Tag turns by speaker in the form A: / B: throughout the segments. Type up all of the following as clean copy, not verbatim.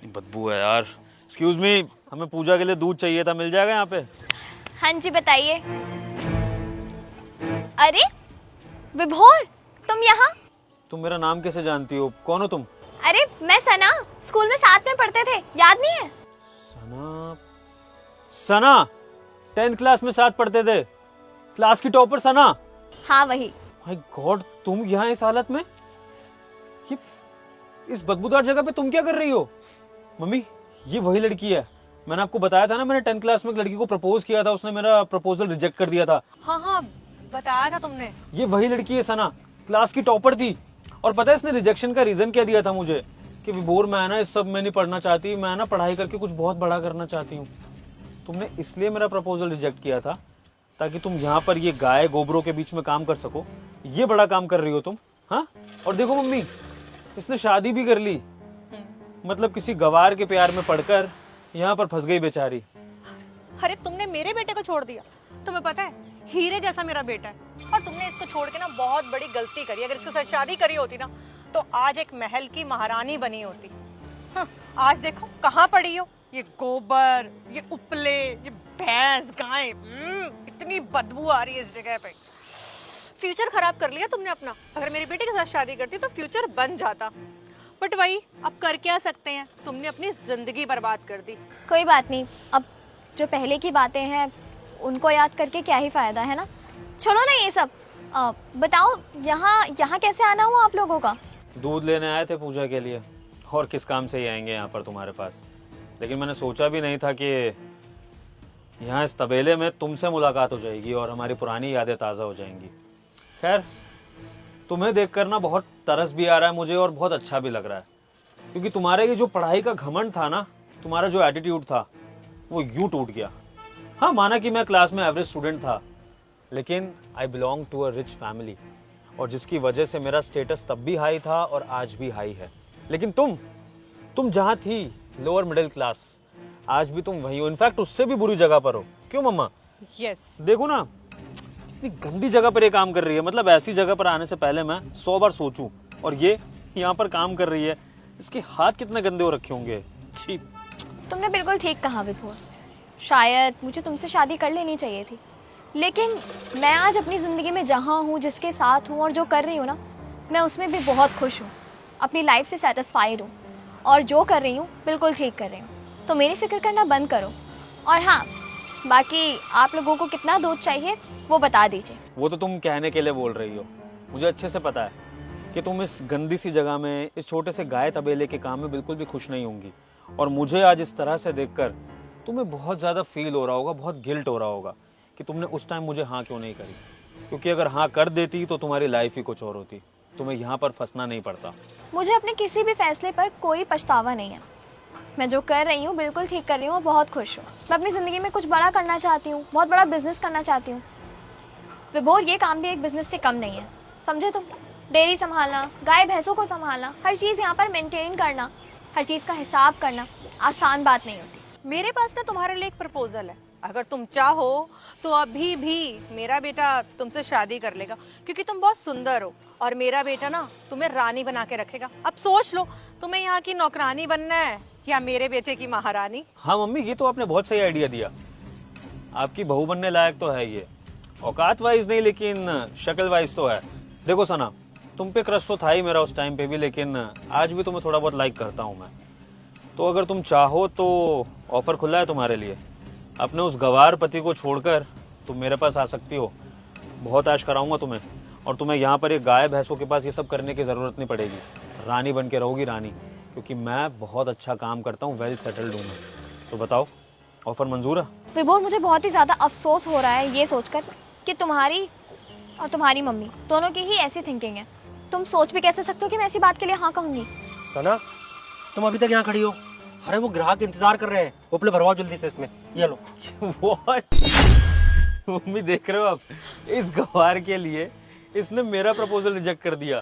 A: बदबू है यार। एक्सक्यूज मी, हमें पूजा के लिए दूध चाहिए था, मिल जाएगा यहाँ पे?
B: हाँ जी बताइए। अरे विभोर, तुम यहाँ?
A: तुम मेरा नाम कैसे जानती हो? कौन हो तुम?
B: अरे मैं सना, स्कूल में साथ में पढ़ते थे, याद नहीं है?
A: सना? सना 10th क्लास में साथ पढ़ते थे, क्लास की टॉपर सना?
B: हाँ वही।
A: माय गॉड, तुम यहाँ इस हालत में? ये इस बदबूदार जगह पे तुम क्या कर रही हो? मम्मी, ये वही लड़की है। मैंने आपको बताया था ना, मैंने 10th क्लास में एक लड़की को प्रपोज किया था, उसने मेरा प्रपोजल रिजेक्ट कर दिया था।
C: हाँ हाँ बताया था तुमने।
A: ये वही लड़की है सना, क्लास की टॉपर थी। और पता है इसने रिजेक्शन का रीजन क्या दिया था मुझे? कि विभोर, मैं ना इस सब में नहीं पढ़ना चाहती, मैं ना पढ़ाई करके कुछ बहुत बड़ा करना चाहती हूँ। तुमने इसलिए मेरा प्रपोजल रिजेक्ट किया था ताकि तुम यहाँ पर ये गाय गोबरों के बीच में काम कर सको। ये बड़ा काम कर रही हो तुम। हाँ, और देखो मम्मी, इसने शादी भी कर ली। मतलब किसी गवार के प्यार में पड़कर यहाँ पर फंस गई बेचारी।
C: अरे तुमने मेरे बेटे को छोड़ दिया। तुम्हें पता है हीरे जैसा मेरा बेटा है, और तुमने इसको छोड़ के ना बहुत बड़ी गलती करी। अगर इसके साथ शादी करी होती ना तो आज एक महल की महारानी बनी होती। हाँ, आज देखो कहाँ पड़ी हो। ये गोबर, ये उपले, ये भैंस, गाय, इतनी बदबू आ रही है इस जगह पे। फ्यूचर खराब कर लिया तुमने अपना। अगर मेरे बेटे के साथ शादी करती तो फ्यूचर बन जाता, बट वही, अब कर क्या सकते हैं, तुमने अपनी जिंदगी बर्बाद कर दी।
B: कोई बात नहीं, अब जो पहले की बातें हैं उनको याद करके क्या ही फायदा है ना। छोड़ो ना ये सब। बताओ यहाँ कैसे आना हुआ आप लोगों का?
A: दूध लेने आए थे पूजा के लिए, और किस काम से ही आएंगे यहाँ पर तुम्हारे पास। लेकिन मैंने सोचा भी नहीं था कि यहाँ इस तबेले में तुमसे मुलाकात हो जाएगी और हमारी पुरानी यादें ताज़ा हो जाएंगी। खैर, तुम्हें देखकर ना बहुत तरस भी आ रहा है मुझे और बहुत अच्छा भी लग रहा है, क्योंकि तुम्हारे ये जो पढ़ाई का घमंड था ना, तुम्हारा जो एटीट्यूड था, वो यूं टूट गया। हाँ, माना कि मैं क्लास में एवरेज स्टूडेंट था, लेकिन I belong to a rich family, और जिसकी वजह से मेरा स्टेटस तब भी हाई था और आज भी हाई है। लेकिन तुम जहाँ थी, लोअर मिडिल क्लास, आज भी तुम वही हो। इनफैक्ट उससे भी बुरी जगह पर हो। क्यों मम्मा?
C: यस।
A: देखो ना, इतनी गंदी जगह पर ये काम कर रही है। मतलब ऐसी जगह पर आने से पहले मैं 100 बार सोचूं, और ये यहाँ पर काम कर रही है। इसके हाथ कितने गंदे हो रखे होंगे। छी।
B: तुमने बिल्कुल ठीक कहा विभोर, शायद मुझे तुमसे शादी कर लेनी चाहिए थी। लेकिन मैं आज अपनी ज़िंदगी में जहाँ हूँ, जिसके साथ हूँ और जो कर रही हूँ ना, मैं उसमें भी बहुत खुश हूँ, अपनी लाइफ से सेटिस्फाइड हूँ, और जो कर रही हूँ बिल्कुल ठीक कर रही हूँ। तो मेरी फिक्र करना बंद करो। और हाँ, बाकी आप लोगों को कितना दूध चाहिए वो बता दीजिए।
A: वो तो तुम कहने के लिए बोल रही हो, मुझे अच्छे से पता है कि तुम इस गंदी सी जगह में, इस छोटे से गाय तबेले के काम में बिल्कुल भी खुश नहीं होंगी। और मुझे आज इस तरह से देखकर तुम्हें बहुत ज़्यादा फील हो रहा होगा, बहुत गिल्ट हो रहा होगा कि तुमने उस टाइम मुझे हाँ क्यों नहीं करी। क्योंकि अगर हाँ कर देती तो तुम्हारी लाइफ ही कुछ और होती, तुम्हें यहाँ पर फंसना नहीं पड़ता।
B: मुझे अपने किसी भी फैसले पर कोई पछतावा नहीं है। मैं जो कर रही हूँ बिल्कुल ठीक कर रही हूँ और बहुत खुश हूँ। मैं अपनी ज़िंदगी में कुछ बड़ा करना चाहती हूँ, बहुत बड़ा बिजनेस करना चाहती हूँ। विभोर, ये काम भी एक बिजनेस से कम नहीं है, समझे तुम? डेयरी संभालना, गाय भैंसों को संभालना, हर चीज़ यहाँ पर मेंटेन करना, हर चीज़ का हिसाब करना आसान बात नहीं होती।
C: मेरे पास ना तुम्हारे लिए एक प्रपोजल है। अगर तुम चाहो तो अभी भी मेरा बेटा तुमसे शादी कर लेगा, क्योंकि तुम बहुत सुंदर हो, और मेरा बेटा ना तुम्हें रानी बना के रखेगा। अब सोच लो, तुम्हें यहाँ की नौकरानी बनना है या मेरे बेटे की महारानी?
A: हाँ मम्मी, ये तो आपने बहुत सही आइडिया दिया। आपकी बहू बनने लायक तो है ये, औकात वाइज नहीं लेकिन शक्ल वाइज तो है। देखो सना, तुम पे क्रश तो था ही मेरा उस टाइम पे भी, लेकिन आज भी तुम्हें थोड़ा बहुत लाइक करता हूँ मैं। तो अगर तुम चाहो तो ऑफर खुला है तुम्हारे लिए। अपने उस गवार पति को छोड़कर तुम मेरे पास आ सकती हो, बहुत ऐश कराऊंगा तुम्हें, और तुम्हें यहाँ पर एक गाय भैंसों के पास ये सब करने की जरूरत नहीं पड़ेगी। रानी बन के रहोगी, रानी, क्योंकि मैं बहुत अच्छा काम करता हूँ, वेल सेटल्ड हूँ मैं। तो बताओ, ऑफर मंजूर है?
B: विभोर, मुझे बहुत ही ज़्यादा अफसोस हो रहा है ये सोचकर कि तुम्हारी और तुम्हारी मम्मी दोनों की ही ऐसी थिंकिंग है। तुम सोच भी कैसे सकते हो कि मैं ऐसी बात के लिए हाँ कहूँगी?
D: सना, तुम अभी तक यहाँ खड़ी हो? अरे वो ग्राहक इंतजार कर रहे हैं, उपले भरवाओ जल्दी से इसमें। ये लो।
A: What? मम्मी देख रहे हो आप, इस गवार के लिए इसने मेरा प्रपोजल रिजेक्ट कर दिया।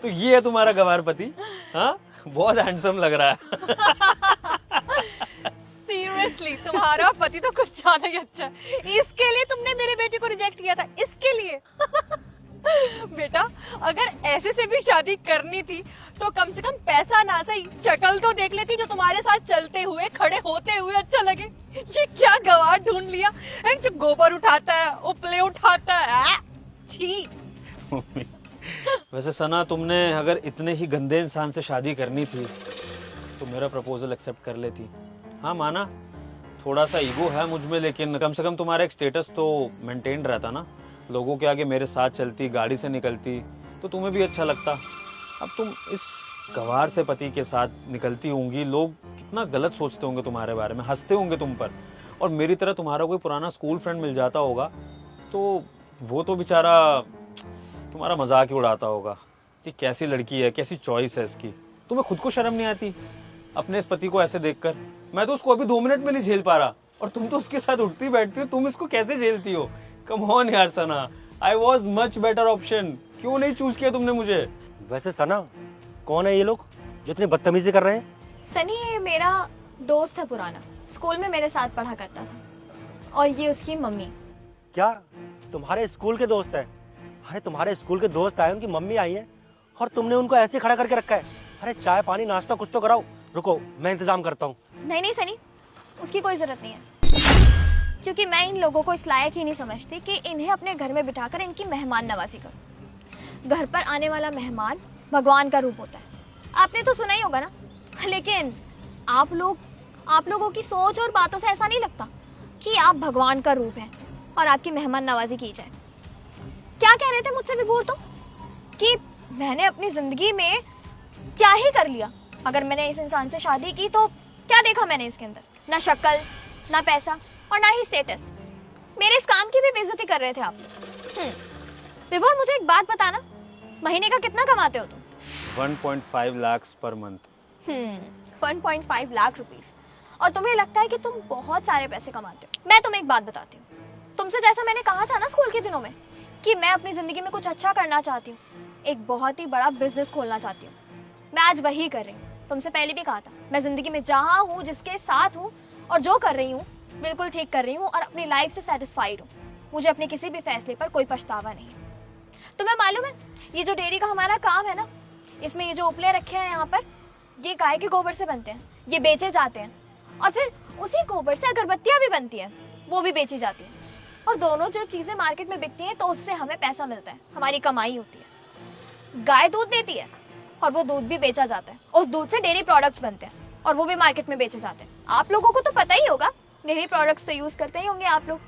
A: तो ये है तुम्हारा गवार पति? हाँ, बहुत हैंडसम लग रहा है।
C: सीरियसली तुम्हारा पति तो कुछ ज्यादा ही अच्छा है। इसके लिए तुमने मेरे बेटे को रिजेक्ट किया था? इसके लिए? बेटा अगर ऐसे से भी शादी करनी थी तो कम से कम पैसा ना सही शक्ल तो देख लेती, जो तुम्हारे साथ चलते हुए खड़े होते हुए अच्छा लगे। ये क्या गवार ढूंढ लिया है, जो गोबर उठाता है, उपले उठाता है। छी।
A: वैसे सना, तुमने अगर इतने ही गंदे इंसान से शादी करनी थी तो मेरा प्रपोजल एक्सेप्ट कर लेती। हाँ माना, थोड़ा सा ईगो है मुझ में, लेकिन कम से कम तुम्हारा एक स्टेटस तो मेंटेन रहता ना। लोगों के आगे मेरे साथ चलती, गाड़ी से निकलती तो तुम्हें भी अच्छा लगता। अब तुम इस गवार से पति के साथ निकलती होंगी, लोग कितना गलत सोचते होंगे तुम्हारे बारे में, हंसते होंगे तुम पर। और मेरी तरह तुम्हारा कोई पुराना स्कूल फ्रेंड मिल जाता होगा तो वो तो बेचारा तुम्हारा मजाक ही उड़ाता होगा कि कैसी लड़की है, कैसी चॉइस है इसकी। तुम्हें खुद को शर्म नहीं आती अपने इस पति को ऐसे देखकर? मैं तो उसको अभी 2 मिनट में नहीं झेल पा रहा और तुम तो उसके साथ उठती बैठती हो। तुम इसको कैसे झेलती हो? कम ऑन यार Sana, I was much better option. क्यों नहीं चूज किया तुमने मुझे?
D: वैसे सना, कौन है ये लोग जो इतनी बदतमीजी कर रहे हैं?
B: सनी ये मेरा दोस्त है पुराना, स्कूल में मेरे साथ पढ़ा करता था, और ये उसकी मम्मी।
D: क्या तुम्हारे स्कूल के दोस्त है? अरे तुम्हारे स्कूल के दोस्त आए, उनकी मम्मी आई है और तुमने उनको ऐसे खड़ा करके रखा है। अरे चाय पानी नाश्ता कुछ तो कराओ। रुको, मैं इंतजाम करता हूँ।
B: नहीं नहीं सनी, उसकी कोई जरूरत नहीं है, क्योंकि मैं इन लोगों को इस लायक ही नहीं समझती कि इन्हें अपने घर में बिठाकर इनकी मेहमान नवाजी करूं। घर पर आने वाला मेहमान भगवान का रूप होता है, आपने तो सुना ही होगा ना। लेकिन आप लोगों की सोच और बातों से ऐसा नहीं लगता कि आप भगवान का रूप हैं और आपकी मेहमान नवाजी की जाए। क्या कह रहे थे मुझसे विभोर तुम? कि मैंने अपनी जिंदगी में क्या ही कर लिया? अगर मैंने इस इंसान से शादी की तो क्या देखा मैंने इसके अंदर? ना शक्ल, ना पैसा और ना ही स्टेटस। मेरे इस काम की भी बेइज्जती कर रहे थे आप। विभोर मुझे एक बात बताना, महीने का कितना कमाते हो तुम?
A: 1.5 lakh per month.
B: 1.5 lakh rupees. और तुम्हें लगता है कि तुम बहुत सारे पैसे कमाते हो। मैं तुम्हें एक बात बताती हूँ, तुमसे जैसा मैंने कहा था ना स्कूल के दिनों में कि मैं अपनी जिंदगी में कुछ अच्छा करना चाहती हूँ, एक बहुत ही बड़ा बिजनेस खोलना चाहती हूँ, मैं आज वही कर रही हूँ। तुमसे पहले भी कहा था, मैं जिंदगी में जहाँ हूँ, जिसके साथ हूँ और जो कर रही हूँ बिल्कुल ठीक कर रही हूँ और अपनी लाइफ से सेटिस्फाइड हूँ। मुझे अपने किसी भी फैसले पर कोई पछतावा नहीं है। तुम्हें मालूम है, ये जो डेयरी का हमारा काम है ना, इसमें ये जो उपले रखे हैं यहाँ पर, ये गाय के गोबर से बनते हैं, ये बेचे जाते हैं और फिर उसी गोबर से अगरबत्तियाँ भी बनती हैं, वो भी बेची जाती हैं। और दोनों जो चीज़ें मार्केट में बिकती हैं तो उससे हमें पैसा मिलता है, हमारी कमाई होती है। गाय दूध देती है और वो दूध भी बेचा जाता है, उस दूध से डेयरी प्रोडक्ट्स बनते हैं और वो भी मार्केट में बेचे जाते हैं। आप लोगों को तो पता ही होगा, डेयरी प्रोडक्ट्स से यूज करते ही होंगे आप लोग,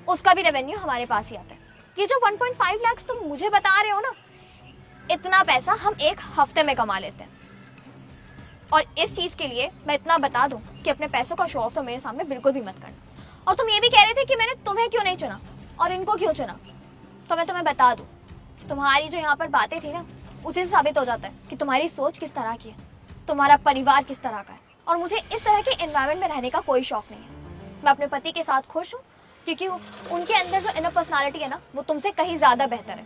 B: उसका भी रेवेन्यू हमारे पास ही आता है। ये जो 1.5 लाख तुम मुझे बता रहे हो ना, इतना पैसा हम एक हफ्ते में कमा लेते हैं। और इस चीज के लिए मैं इतना बता दूं कि अपने पैसों का शो ऑफ तो मेरे सामने बिल्कुल भी मत करना। और तुम ये भी कह रहे थे कि मैंने तुम्हें क्यों नहीं चुना और इनको क्यों चुना, तो मैं तुम्हें बता दूं, तुम्हारी जो यहाँ पर बातें थी ना, उसी से साबित हो जाता है कि तुम्हारी सोच किस तरह की है, तुम्हारा परिवार किस तरह का है। और मुझे इस तरह के एनवायरनमेंट में रहने का कोई शौक नहीं है। मैं अपने पति के साथ खुश हूँ क्योंकि उनके अंदर जो इनर पर्सनालिटी है ना, वो तुमसे कहीं ज्यादा बेहतर है।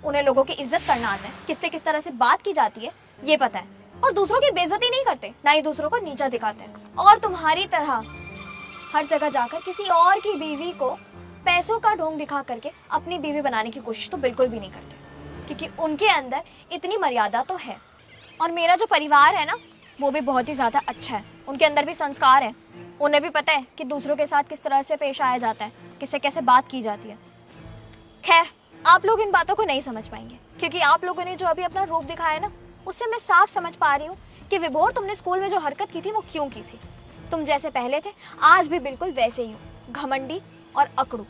B: उन्हें लोगों की इज्जत करना आता है, किससे किस तरह से बात की जाती है ये पता है, और दूसरों की बेइज्जती नहीं करते, ना ही दूसरों को नीचा दिखाते हैं। और तुम्हारी तरह हर जगह जाकर किसी और की बीवी को पैसों का ढोंग दिखा करके अपनी बीवी बनाने की कोशिश तो बिल्कुल भी नहीं करते, क्योंकि उनके अंदर इतनी मर्यादा तो है। और मेरा जो परिवार है ना, वो भी बहुत ही ज़्यादा अच्छा है, उनके अंदर भी संस्कार है, उन्हें भी पता है कि दूसरों के साथ किस तरह से पेश आया जाता है, किससे कैसे बात की जाती है। खैर, आप लोग इन बातों को नहीं समझ पाएंगे, क्योंकि आप लोगों ने जो अभी अपना रूप दिखाया ना, उससे मैं साफ समझ पा रही हूँ कि विभोर, तुमने स्कूल में जो हरकत की थी वो क्यों की थी। तुम जैसे पहले थे आज भी बिल्कुल वैसे ही हो, घमंडी और अकड़ू।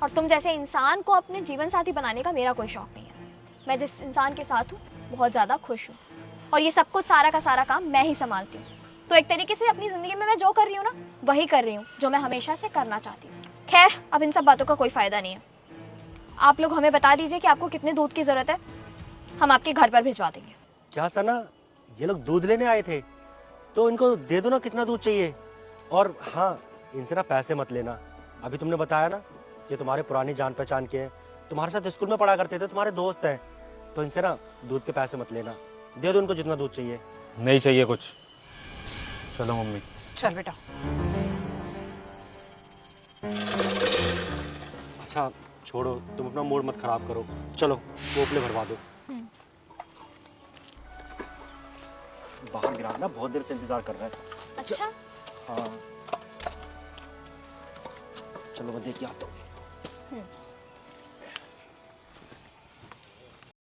B: और तुम जैसे इंसान को अपने जीवन साथी बनाने का मेरा कोई शौक नहीं है। मैं जिस इंसान के साथ हूँ बहुत ज़्यादा खुश हूँ, और ये सब कुछ सारा का सारा काम मैं ही संभालती हूँ। तो एक तरीके से अपनी ज़िंदगी में मैं जो कर रही हूँ ना, वही कर रही हूँ जो मैं हमेशा से करना चाहती हूँ। खैर, अब इन सब बातों का कोई फ़ायदा नहीं है। आप लोग हमें बता दीजिए कि आपको कितने दूध की ज़रूरत है, हम आपके घर पर भिजवा देंगे।
D: क्या सना, ये लोग दूध लेने आए थे तो इनको दे दो ना कितना दूध चाहिए। और हाँ, इनसे ना पैसे मत लेना। अभी तुमने बताया ना कि तुम्हारे पुरानी जान पहचान के हैं, तुम्हारे साथ स्कूल में पढ़ा करते थे, तुम्हारे दोस्त हैं, तो इनसे ना दूध के पैसे मत लेना। दे दो उनको जितना दूध चाहिए।
A: नहीं चाहिए कुछ। चलो मम्मी।
C: चल बेटा।
D: अच्छा छोड़ो, तुम अपना मूड मत खराब करो। चलो पोपले भरवा दो। बाहर ग्राहक ना बहुत देर से इंतजार कर रहा है।
B: अच्छा
D: हाँ चलो मैं देख के आता हूँ।